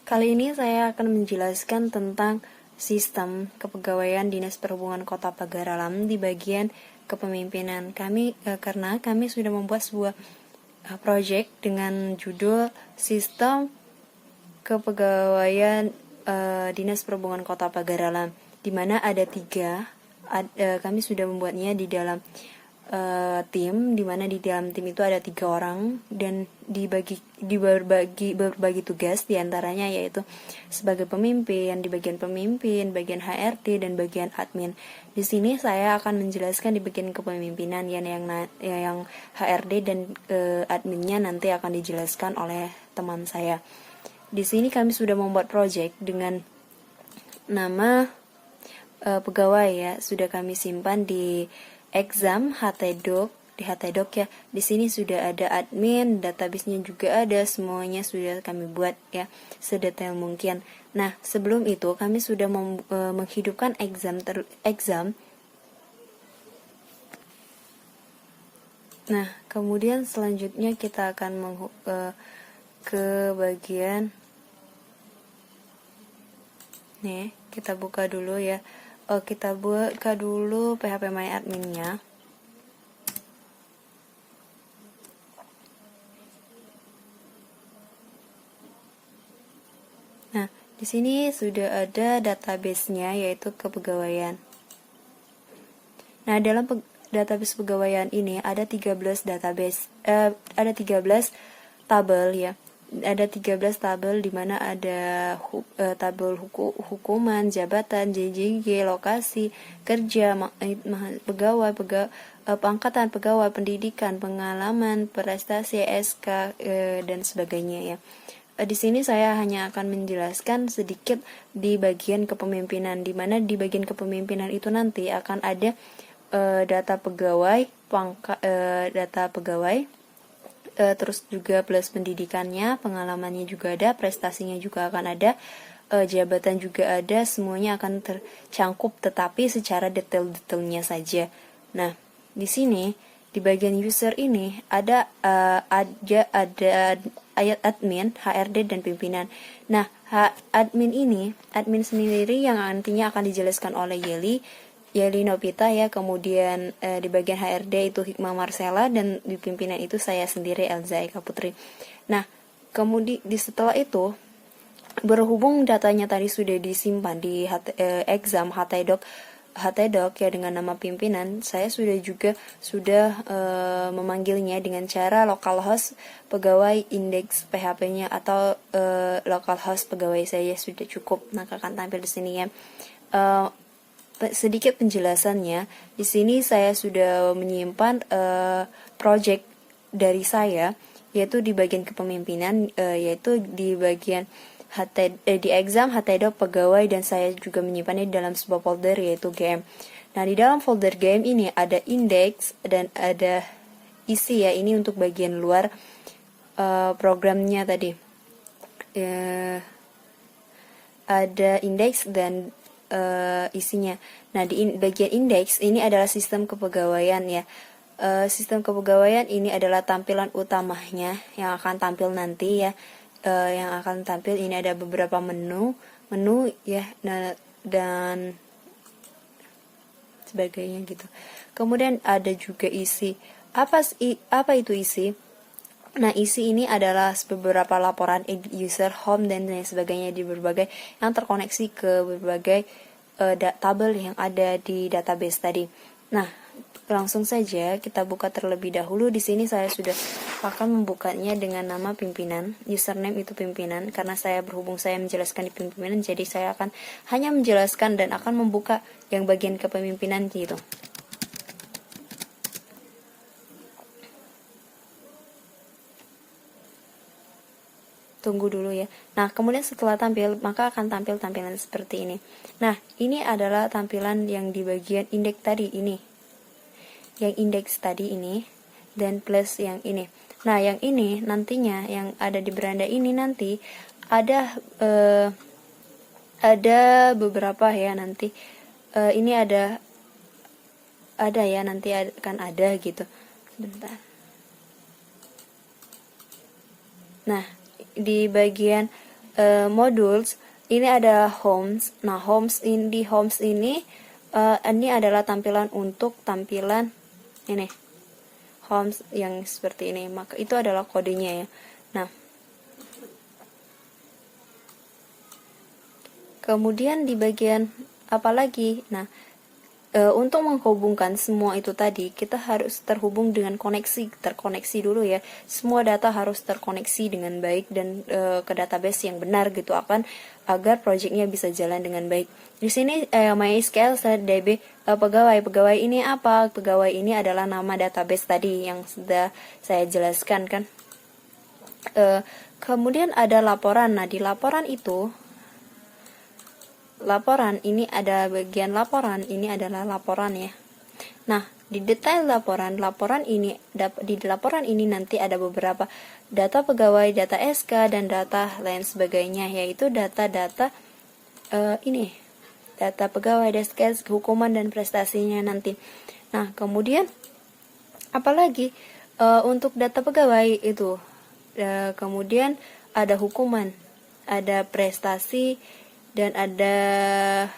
Kali ini saya akan menjelaskan tentang sistem kepegawaian Dinas Perhubungan Kota Pagar Alam di bagian kepemimpinan kami, karena kami sudah membuat sebuah project dengan judul Sistem Kepegawaian Dinas Perhubungan Kota Pagar Alam, di mana ada tiga. Kami sudah membuatnya di dalam tim, di mana di dalam tim itu ada 3 orang dan berbagi tugas, diantaranya yaitu sebagai pemimpin di bagian pemimpin, bagian HRD dan bagian admin. Di sini saya akan menjelaskan di bagian kepemimpinan yang HRD dan adminnya nanti akan dijelaskan oleh teman saya. Di sini kami sudah membuat project dengan nama pegawai ya, sudah kami simpan di exam HTDoc, di HTDoc ya. Di sini sudah ada admin, database-nya juga ada, semuanya sudah kami buat ya sedetail mungkin. Nah, sebelum itu kami sudah menghidupkan exam. Nah, kemudian selanjutnya kita akan ke bagian nih, kita buka dulu ya. Kita buka dulu PHP My Admin-nya. Nah, di sini sudah ada database-nya yaitu kepegawaian. Nah, dalam database pegawaian ini ada 13 database, ada 13 tabel ya. Ada 13 tabel di mana ada tabel hukuman, jabatan, JJG, lokasi, kerja, pegawai, pangkatan pegawai, pendidikan, pengalaman, prestasi, SK, dan sebagainya ya. Di sini saya hanya akan menjelaskan sedikit di bagian kepemimpinan, di mana di bagian kepemimpinan itu nanti akan ada data pegawai, terus juga plus pendidikannya, pengalamannya juga ada, prestasinya juga akan ada, jabatan juga ada, semuanya akan tercangkup tetapi secara detail-detailnya saja. Nah, di sini di bagian user ini ada ayat admin, HRD dan pimpinan. Nah, admin sendiri yang nantinya akan dijelaskan oleh Yeli Novita ya, kemudian di bagian HRD itu Hikmah Marcella, dan di pimpinan itu saya sendiri Elza Eka Putri. Nah, kemudian setelah itu, berhubung datanya tadi sudah disimpan di exam HTDoc ya dengan nama pimpinan, saya sudah memanggilnya dengan cara localhost pegawai indeks PHP-nya atau localhost pegawai saya sudah cukup. Nah, akan tampil di sini ya. Sedikit penjelasannya, di sini saya sudah menyimpan project dari saya, yaitu di bagian kepemimpinan, yaitu di bagian di exam HTDoc pegawai, dan saya juga menyimpannya dalam sebuah folder yaitu game. Nah, di dalam folder game ini ada index dan ada isi ya, ini untuk bagian luar programnya tadi. Ada index dan isinya. Nah, di bagian indeks ini adalah sistem kepegawaian ya. Sistem kepegawaian ini adalah tampilan utamanya yang akan tampil nanti ya. Yang akan tampil ini ada beberapa menu ya, dan sebagainya gitu. Kemudian ada juga isi. Apa itu isi? Nah, isi ini adalah beberapa laporan user, home, dan lain sebagainya di berbagai yang terkoneksi ke berbagai tabel yang ada di database tadi. Nah, langsung saja kita buka terlebih dahulu. Di sini saya sudah akan membukanya dengan nama pimpinan, username itu pimpinan, karena berhubung saya menjelaskan di pimpinan, jadi saya akan hanya menjelaskan dan akan membuka yang bagian kepemimpinan gitu. Tunggu dulu ya. Nah, kemudian setelah tampil, maka akan tampil tampilan seperti ini. Nah, ini adalah tampilan yang di bagian indeks tadi ini. Yang indeks tadi ini, dan plus yang ini. Nah, yang ini nantinya, yang ada di beranda ini nanti, ada beberapa ya nanti. Ini ada ya, nanti akan ada gitu. Sebentar. Nah, di bagian modules, ini ada homes. Nah, di homes ini adalah tampilan untuk tampilan ini homes yang seperti ini. Maka itu adalah kodenya ya. Nah, kemudian di bagian apa lagi? Nah, untuk menghubungkan semua itu tadi, kita harus terhubung dengan terkoneksi dulu ya. Semua data harus terkoneksi dengan baik dan ke database yang benar gitu agar projectnya bisa jalan dengan baik. Di sini MySQL DB pegawai ini apa? Pegawai ini adalah nama database tadi yang sudah saya jelaskan kan. Kemudian ada laporan. Nah, di laporan itu ini ada bagian laporan, ini adalah laporan ya. Nah, di detail laporan ini nanti ada beberapa data pegawai, data SK dan data lain sebagainya, yaitu data-data ini data pegawai, SK, hukuman dan prestasinya nanti. Nah, kemudian apalagi untuk data pegawai itu kemudian ada hukuman, ada prestasi, dan ada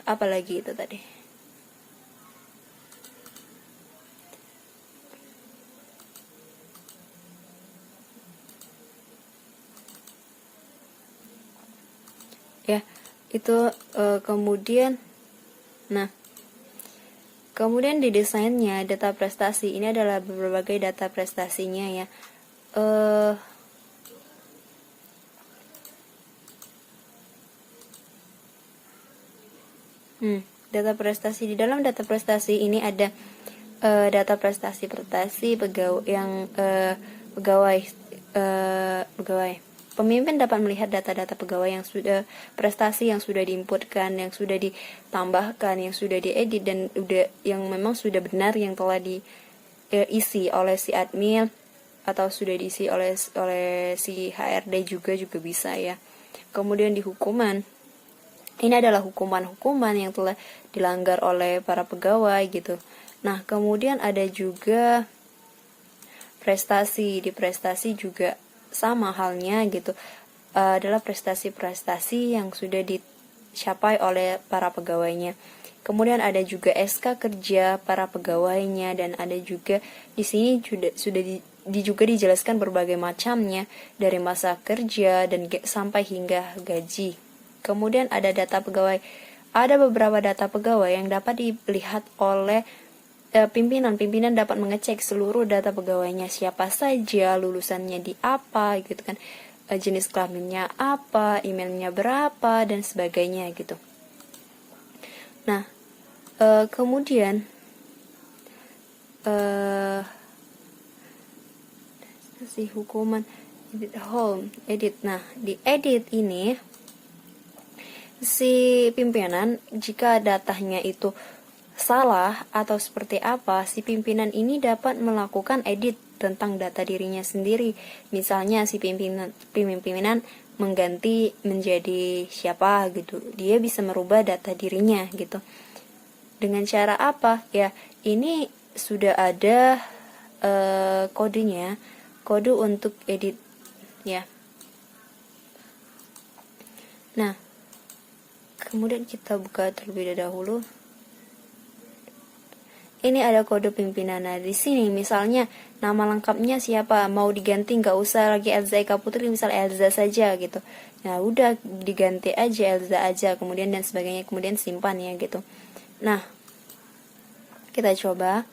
apa lagi itu tadi? Ya, itu kemudian kemudian di desainnya data prestasi ini adalah berbagai data prestasinya ya. Data prestasi, di dalam data prestasi ini ada data prestasi pegawai yang pegawai pemimpin dapat melihat data-data pegawai yang sudah prestasi yang sudah diinputkan, yang sudah ditambahkan, yang sudah diedit dan yang memang sudah benar, yang telah diisi oleh si admin atau sudah diisi oleh si HRD juga bisa ya. Kemudian di hukuman, ini adalah hukuman-hukuman yang telah dilanggar oleh para pegawai gitu. Nah, kemudian ada juga prestasi. Di prestasi juga sama halnya gitu. Adalah prestasi-prestasi yang sudah dicapai oleh para pegawainya. Kemudian ada juga SK kerja para pegawainya, dan ada juga di sini sudah juga dijelaskan berbagai macamnya, dari masa kerja dan sampai hingga gaji. Kemudian ada data pegawai. Ada beberapa data pegawai yang dapat dilihat oleh pimpinan. Pimpinan dapat mengecek seluruh data pegawainya, siapa saja, lulusannya di apa gitu kan, jenis kelaminnya apa, emailnya berapa dan sebagainya gitu. Nah, kemudian si hukuman edit. Nah, di edit ini si pimpinan, jika datanya itu salah atau seperti apa, si pimpinan ini dapat melakukan edit tentang data dirinya sendiri. Misalnya si pimpinan mengganti menjadi siapa gitu, dia bisa merubah data dirinya gitu. Dengan cara apa? Ya, ini sudah ada kodenya, kode untuk edit ya. Nah, kemudian kita buka terlebih dahulu. Ini ada kode pimpinan. Nah, di sini misalnya nama lengkapnya siapa, mau diganti nggak usah lagi Elza Eka Putri, misal Elza saja gitu. Nah, udah diganti aja Elza aja, kemudian dan sebagainya, kemudian simpan ya gitu. Nah, kita coba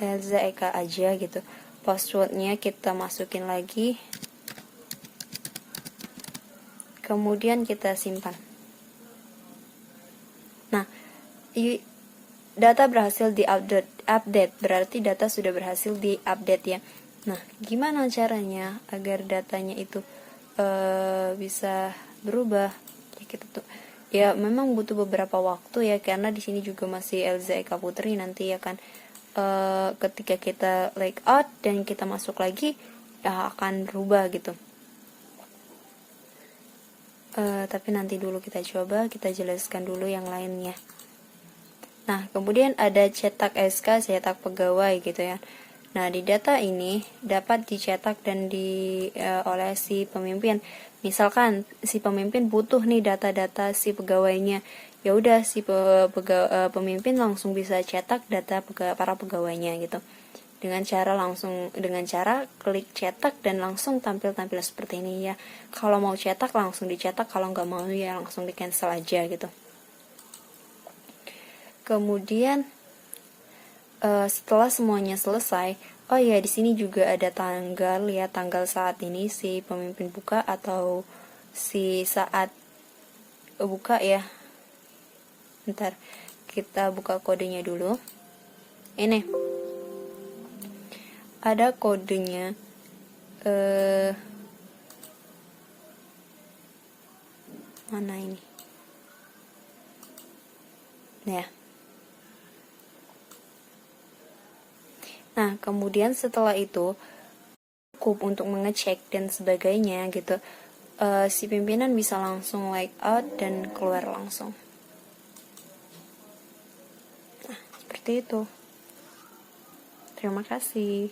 Elza Eka aja gitu. Passwordnya kita masukin lagi. Kemudian kita simpan. Nah, data berhasil update, berarti data sudah berhasil diupdate ya. Nah, gimana caranya agar datanya itu bisa berubah? Ya, kita tuh ya memang butuh beberapa waktu ya, karena di sini juga masih Elza Eka Putri nanti ya kan. Ketika kita layout dan kita masuk lagi ya akan berubah gitu. Tapi nanti dulu kita coba, kita jelaskan dulu yang lainnya. Nah, kemudian ada cetak SK, cetak pegawai gitu ya. Nah, di data ini dapat dicetak dan oleh si pemimpin. Misalkan si pemimpin butuh nih data-data si pegawainya. Ya udah si pemimpin langsung bisa cetak data para pegawainya gitu. Dengan cara klik cetak dan langsung tampil seperti ini ya. Kalau mau cetak langsung dicetak, kalau nggak mau ya langsung di cancel aja gitu. Kemudian setelah semuanya selesai, oh ya di sini juga ada tanggal ya, tanggal saat ini si pemimpin buka atau si saat buka ya. Ntar kita buka kodenya dulu. Ini ada kodenya. Mana ini? Ya. Nah, kemudian setelah itu cukup untuk mengecek dan sebagainya gitu. Si pimpinan bisa langsung like out dan keluar langsung. Nah, seperti itu. Terima kasih.